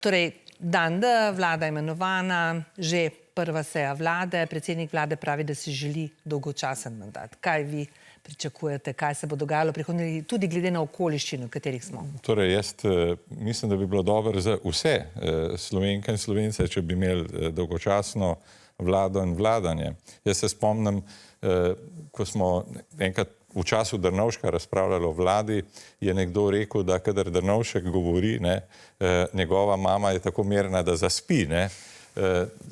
Torej, dan D, vlada imenovana, že prva seja vlade, predsednik vlade pravi, da si želi dolgočasen mandat. Kaj vi pričakujete, kaj se bo dogajalo prihodnje, tudi glede na okoliščine, v katerih smo? Torej, jaz mislim, da bi bilo dobro za vse Slovenke in Slovence, če bi imeli dolgočasno vlado in vladanje. Jaz se spomnim, ko smo enkrat v času Drnovška razpravljali o vladi, je nekdo rekel, da kadar Drnovšek govori, njegova mama je tako mirna, da zaspi.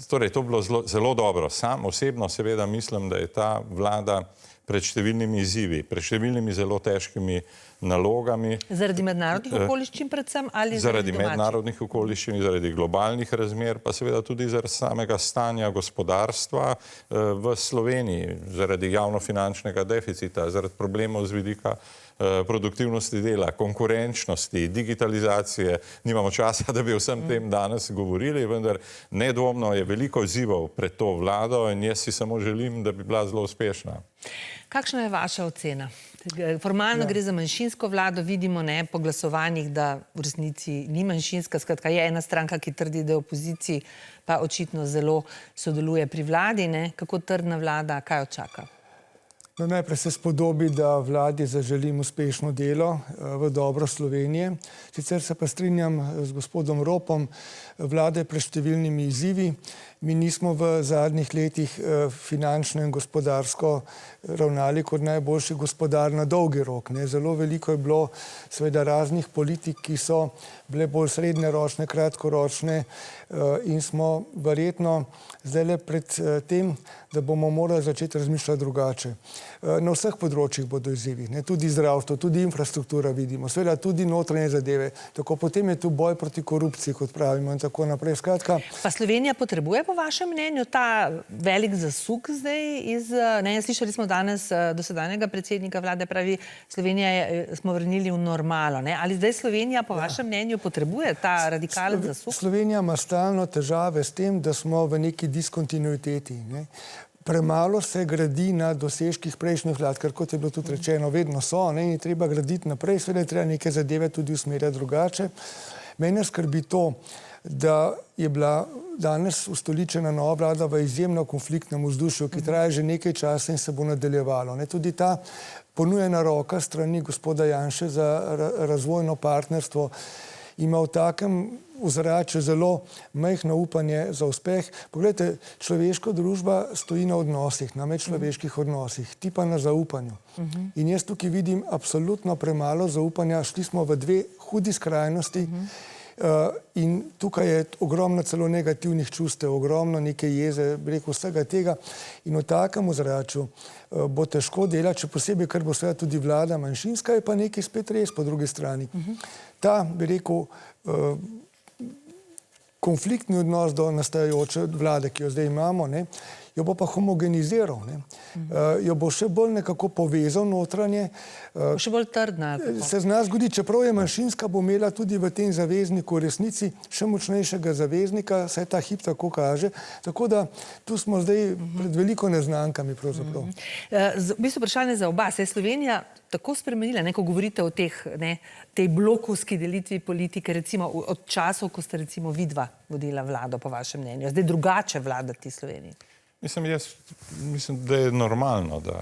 Torej, to je bilo zelo dobro. Sam osebno seveda mislim, da je ta vlada pred številnimi izzivi, pred številnimi zelo težkimi nalogami. Zaradi mednarodnih okoliščin predvsem ali zaradi mednarodnih okoliščin, zaradi globalnih razmer, pa seveda tudi zaradi samega stanja gospodarstva v Sloveniji, zaradi javnofinančnega deficita, zaradi problemov z vidika produktivnosti dela, konkurenčnosti, digitalizacije. Nimamo časa, da bi o vsem tem danes govorili, vendar nedvomno je veliko izzivov pred to vlado in jaz si samo želim, da bi bila zelo uspešna. Kakšna je vaša ocena? Formalno gre za manjšinsko vlado, vidimo po glasovanjih, da v resnici ni manjšinska, skratka je ena stranka, ki trdi, da je v opoziciji, pa očitno zelo sodeluje pri vladi. Kako trdna vlada, kaj očaka? Najprej se spodobi, da vladi zaželim uspešno delo v dobro Slovenije. Sicer se pa strinjam z gospodom Ropom, vlada je pred številnimi izzivi. Mi nismo v zadnjih letih finančno in gospodarsko ravnali kot najboljši gospodar na dolgi rok. Zelo veliko je bilo seveda raznih politik, ki so bile bolj srednjeročne, kratkoročne in smo verjetno zdaj pred tem, da bomo morali začeti razmišljati drugače. Na vseh področjih bodo izzivi, tudi zdravstvo, tudi infrastruktura vidimo, seveda tudi notranje zadeve. Tako potem je tu boj proti korupciji, kot pravimo, in tako naprej. Skratka, pa Slovenija potrebuje po vašem mnenju ta velik zasuk zdaj slišali smo danes dosedanjega predsednika vlade, pravi, Slovenija smo vrnili v normalo. Ali zdaj Slovenija po vašem mnenju potrebuje ta radikalen zasuk? Slovenija ima stalno težave s tem, da smo v neki diskontinuiteti. Premalo se gradi na dosežkih prejšnjih vlad, ker kot je bilo tudi rečeno, vedno so, in je treba graditi naprej, seveda je treba neke zadeve tudi usmerjati drugače. Mene skrbi to, da je bila danes ustoličena nova vlada v izjemno konfliktnem vzdušju, ki traja že nekaj časa in se bo nadaljevalo. Tudi ta ponujena roka strani gospoda Janše za razvojno partnerstvo ima v takem ozračju zelo majhno upanje za uspeh. Poglejte, človeška družba stoji na odnosih, na medčloveških odnosih, ti pa na zaupanju. In jaz tukaj vidim absolutno premalo zaupanja. Šli smo v dve hudi skrajnosti in tukaj je ogromno celo negativnih čustev, ogromno neke jeze, rekel vsega tega. In v takem ozračju bo težko delati, še posebej, ker bo seveda tudi vlada manjšinska, je pa nekaj spet res po drugi strani. Ta, bi rekel, konfliktni odnos do nastajajoče vlade, ki jo zdaj imamo, jo bo pa homogeniziral, jo bo še bolj nekako povezal notranje. Še bolj trdna. Se zna zgoditi, čeprav je manjšinska, bo imela tudi v tem zavezniku resnici še močnejšega zaveznika, saj ta hip tako kaže. Tako da tu smo zdaj pred veliko neznankami pravzaprav. V bistvu vprašanje za oba. Se je Slovenija tako spremenila, ko govorite o tej blokovski delitvi politike, recimo od časov, ko ste recimo vidva vodila vlado, po vašem mnenju. Zdaj drugače vladati Sloveniji. Mislim, da je normalno, da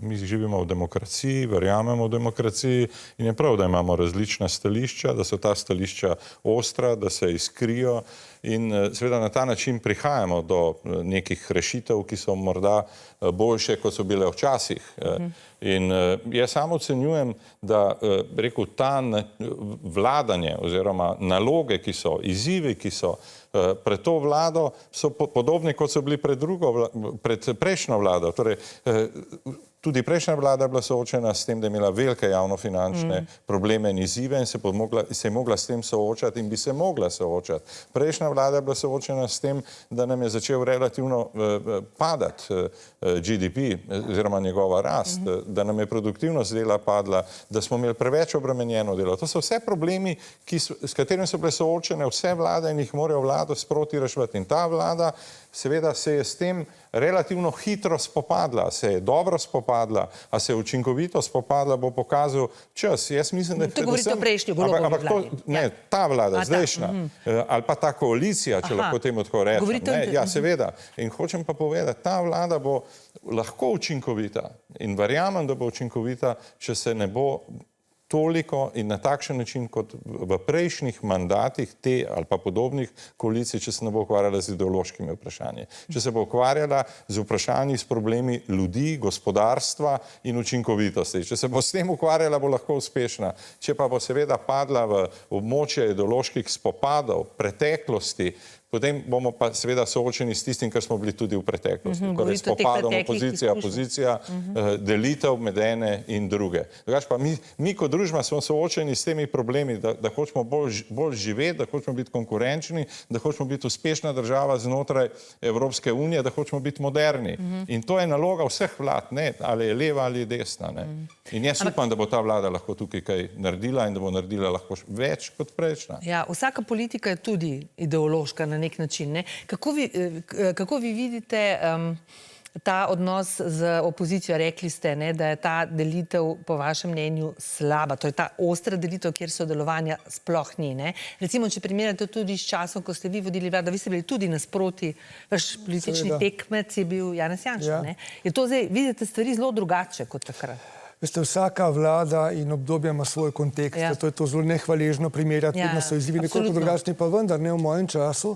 mi živimo v demokraciji, verjamemo v demokraciji in je prav, da imamo različna stališča, da so ta stališča ostra, da se iskrijo in seveda na ta način prihajamo do nekih rešitev, ki so morda boljše, kot so bile včasih. In jaz samo ocenjujem, da rekel, ta vladanje oziroma naloge, ki so, izzivi, ki so pred to vlado, so podobni, kot so bili pred prejšnjo vlado. Torej, tudi prejšnja vlada je bila soočena s tem, da je imela velike javnofinančne probleme in izzive in se je mogla s tem soočati in bi se mogla soočati. Prejšnja vlada je bila soočena s tem, da nam je začel relativno padati GDP oziroma njegova rast, da nam je produktivnost dela padla, da smo imeli preveč obremenjeno delo. To so vse problemi, s katerimi so bile soočene vse vlade in jih morajo vlado sproti reševati. In ta vlada seveda se je s tem relativno hitro spopadla, se je dobro spopadla, a se je učinkovito spopadla, bo pokazal čas. Jaz mislim, da to govorite o prejšnji Golobovi vladi. Ne, ta vlada, zdajšnja, ali pa ta koalicija, če lahko temu tako rečem. Ja, seveda. In hočem pa povedati, ta vlada bo lahko učinkovita in verjamem, da bo učinkovita, če se ne bo toliko in na takšen način kot v prejšnjih mandatih te ali pa podobnih koalicij, če se ne bo ukvarjala z ideološkimi vprašanji. Če se bo ukvarjala z vprašanji, s problemi ljudi, gospodarstva in učinkovitosti. Če se bo s tem ukvarjala, bo lahko uspešna. Če pa bo seveda padla v območje ideoloških spopadov, preteklosti, potem bomo pa seveda soočeni s tistim, kar smo bili tudi v preteklosti. Torej spopadom opozicija, delitev med ene in druge. Drugače pa mi kot družba smo soočeni s temi problemi, da hočemo bolj živeti, da hočemo biti konkurenčni, da hočemo biti uspešna država znotraj Evropske unije, da hočemo biti moderni. In to je naloga vseh vlad, ne, ali je leva ali desna. In jaz upam, da bo ta vlada lahko tukaj kaj naredila in da bo naredila lahko več kot prejšnja. Ja, vsaka politika je tudi ideološka na nek način. Ne? Kako vi vidite ta odnos z opozicijo? Rekli ste, ne, da je ta delitev po vašem mnenju slaba. To je ta ostra delitev, kjer sodelovanja sploh ni. Ne? Recimo, če primerjate tudi s časom, ko ste vi vodili vlado, vi ste bili tudi nasproti, vaš politični tekmec je bil Janez Janša. Ne? Je to zdaj, vidite stvari zelo drugače kot takrat? Veste, vsaka vlada in obdobje ima svoj kontekst. To je to zelo nehvaležno primerjati, vedno so izzivi nekoliko drugačni, pa vendar ne v mojem času.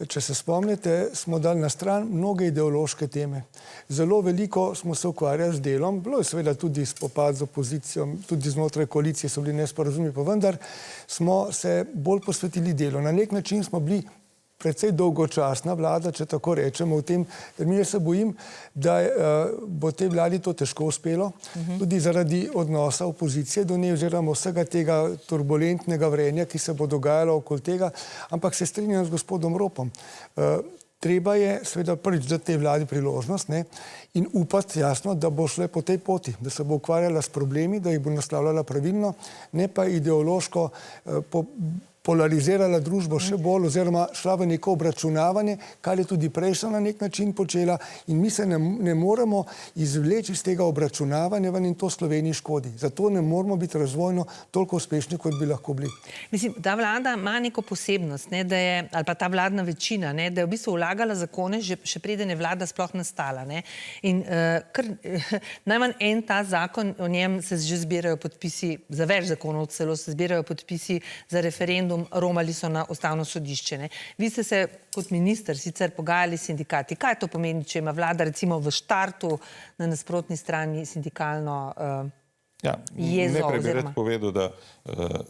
Če se spomnite, smo dali na stran mnoge ideološke teme. Zelo veliko smo se ukvarjali z delom, bilo je seveda tudi spopad z opozicijo, tudi znotraj koalicije so bili nesporazumi, pa vendar smo se bolj posvetili delu. Na nek način smo bili precej dolgočasna vlada, če tako rečemo, v tem, ker mi se bojim, da bo tej vladi to težko uspelo, tudi zaradi odnosa opozicije do nje, oziroma vsega tega turbulentnega vrenja, ki se bo dogajalo okoli tega, ampak se strinjam z gospodom Ropom. Treba je seveda prvič dati tej vladi priložnost, ne, in upati, jasno, da bo šle po tej poti, da se bo ukvarjala s problemi, da jih bo naslavljala pravilno, ne pa ideološko polarizirala družbo še bolj oziroma šla v neko obračunavanje, kar je tudi prejšnja na nek način počela, in mi se ne moremo izvleči iz tega obračunavanja ven in to Sloveniji škodi. Zato ne moramo biti razvojno toliko uspešni, kot bi lahko bili. Mislim, ta vlada ima neko posebnost, ne, da je, ali pa ta vladna večina, ne, da je v bistvu vlagala zakone, še preden je vlada sploh nastala. Ne. In najmanj en ta zakon, o njem se že zbirajo podpisi, za več zakonov celo se zbirajo podpisi za referendum, romali so na Ustavno sodišče. Ne. Vi ste se kot minister sicer pogajali s sindikati. Kaj to pomeni, če ima vlada recimo v štartu na nasprotni strani sindikalno jezo? Najprej bi rad povedal, da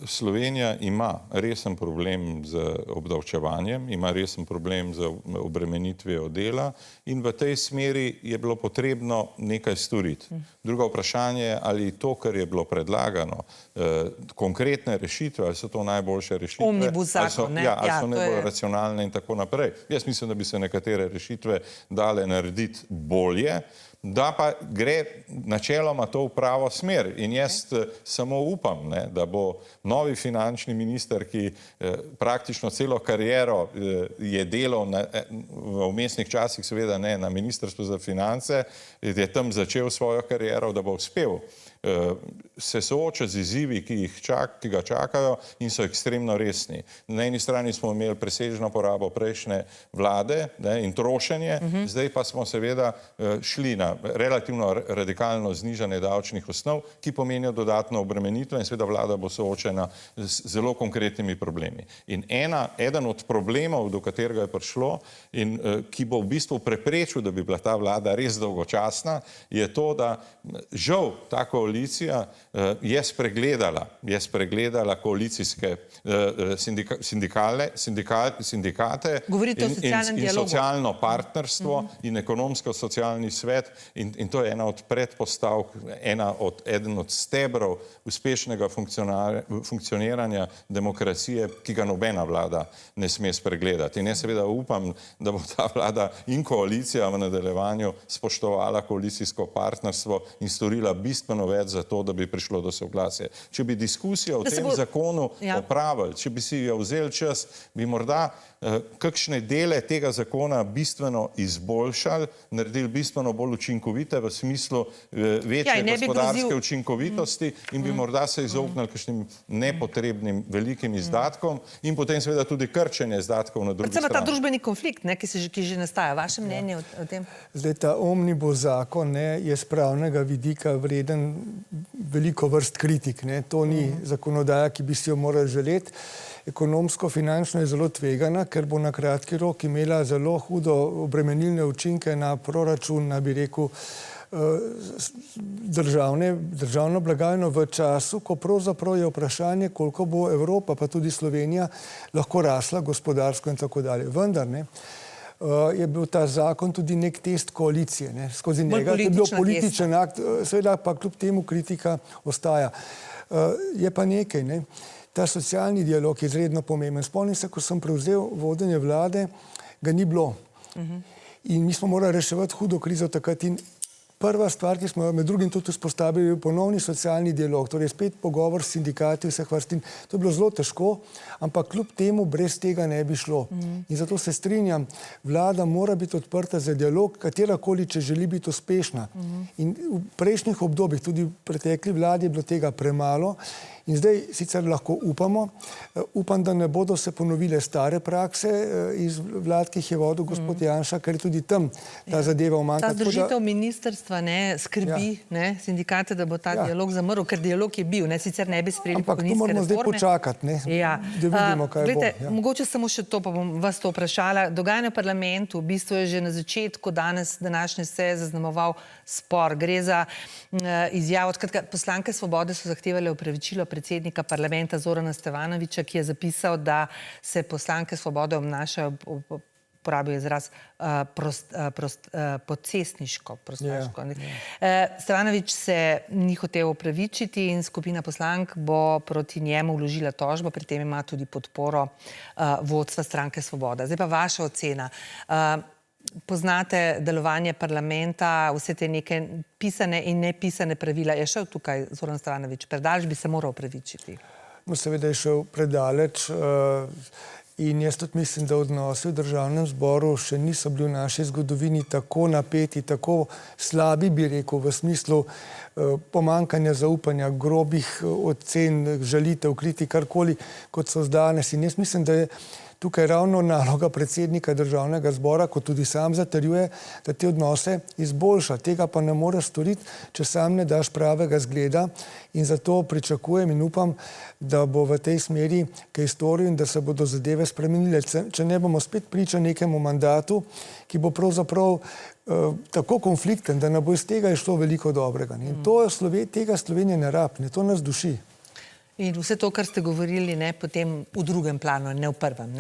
Slovenija ima resen problem z obdavčevanjem, ima resen problem z obremenitvijo dela in v tej smeri je bilo potrebno nekaj storiti. Drugo vprašanje je, ali to, kar je bilo predlagano, konkretne rešitve, ali so to najboljše rešitve, omnibus zakon, ali so najbolj racionalne in tako naprej. Jaz mislim, da bi se nekatere rešitve dale narediti bolje, da pa gre načeloma to v pravo smer. In jaz samo upam, ne, da bo novi finančni minister, ki praktično celo kariero je delal v vmesnih časih, seveda ne na Ministrstvu za finance, je tam začel svojo kariero, da bo uspel se sooča z izzivi, ki ga čakajo in so ekstremno resni. Na eni strani smo imeli presežno porabo prejšnje vlade in trošenje, zdaj pa smo seveda šli na relativno radikalno znižanje davčnih osnov, ki pomenijo dodatno obremenitev in seveda vlada bo soočena z zelo konkretnimi problemi. In eden od problemov, do katerega je prišlo in ki bo v bistvu preprečil, da bi bila ta vlada res dolgočasna, je to, da žal ta koalicija je spregledala koalicijske sindikate in socialno partnerstvo in ekonomsko-socialni svet in to je ena od predpostavk, eden od stebrov uspešnega funkcioniranja demokracije, ki ga nobena vlada ne sme spregledati. In jaz seveda upam, da bo ta vlada in koalicija v nadaljevanju spoštovala koalicijsko partnerstvo in storila bistveno več več za to, da bi prišlo do soglasja. Če bi diskusijo o tem zakonu opravili, če bi si jo vzeli čas, bi morda kakšne dele tega zakona bistveno izboljšali, naredili bistveno bolj učinkovite v smislu večje gospodarske učinkovitosti in bi morda se izognili kakšnim nepotrebnim velikim izdatkom in potem seveda tudi krčenje izdatkov na drugi strani. Predvsem ta družbeni konflikt, ki že nastaja. Vaše mnenje o tem? Zdaj, ta omnibus zakon je z pravnega vidika vreden veliko vrst kritik. To ni zakonodaja, ki bi si jo morali želeti. Ekonomsko-finančno je zelo tvegana, ker bo na kratki rok imela zelo hudo obremenilne učinke na proračun, bi rekel, državno blagajno v času, ko pravzaprav je vprašanje, koliko bo Evropa, pa tudi Slovenija, lahko rasla gospodarsko in tako dalje. Vendar je bil ta zakon tudi nek test koalicije. Skozi njega je bil političen akt, seveda pa kljub temu kritika ostaja. Je pa nekaj, ta socialni dialog je izredno pomemben. Spomnim se, ko sem prevzel vodenje vlade, ga ni bilo. In mi smo morali reševati hudo krizo takrat in prva stvar, ki smo med drugim tudi vzpostavili, je ponovni socialni dialog, torej spet pogovor s sindikati vseh vrst. To je bilo zelo težko, ampak kljub temu brez tega ne bi šlo. In zato se strinjam, vlada mora biti odprta za dialog, katerakoli, če želi biti uspešna. In v prejšnjih obdobjih, tudi v pretekli vladi, je bilo tega premalo. In zdaj sicer lahko upam, da ne bodo se ponovile stare prakse iz vlad, ki jih je vodil gospod Janša, ker je tudi tam ta zadeva umanjka. Ta združitev ministrstva skrbi sindikate, da bo ta dialog zamrl, ker dialog je bil, sicer ne bi sprejeli pokojninske reforme. Ampak to moramo zdaj počakati, da vidimo, kaj bo. Mogoče samo še to, pa bom vas to vprašala. Dogajanje v parlamentu, v bistvu je že na začetku današnje seje zaznamoval spor. Gre za izjavo, poslanke Svobode so zahtevale opravičilo predsednika parlamenta Zorana Stevanovića, ki je zapisal, da se poslanke Svobode obnašajo, uporabil izraz, pocestniško. Stevanović se ni hotel opravičiti in skupina poslank bo proti njemu vložila tožbo, pri tem ima tudi podporo vodstva stranke Svoboda. Zdaj pa vaša ocena. Poznate delovanje parlamenta, vse te neke pisane in nepisane pravila. Je šel tukaj Zoran Stevanović predaleč, bi se moral opravičiti? No, seveda je šel predaleč in jaz tudi mislim, da odnosi v državnem zboru še niso bili v naši zgodovini tako napeti, tako slabi, bi rekel, v smislu pomanjkanja zaupanja, grobih ocen, žalitev, kritik, karkoli, kot so danes. In jaz mislim, da je tukaj ravno naloga predsednika državnega zbora, kot tudi sam zatrjuje, da te odnose izboljša. Tega pa ne more storiti, če sam ne daš pravega zgleda in zato pričakujem in upam, da bo v tej smeri kaj storil in da se bodo zadeve spremenile. Če ne bomo spet priča nekemu mandatu, ki bo pravzaprav tako konflikten, da ne bo iz tega išlo veliko dobrega. In tega Slovenija ne rabi, to nas duši. In vse to, kar ste govorili, potem v drugem planu, ne v prvem,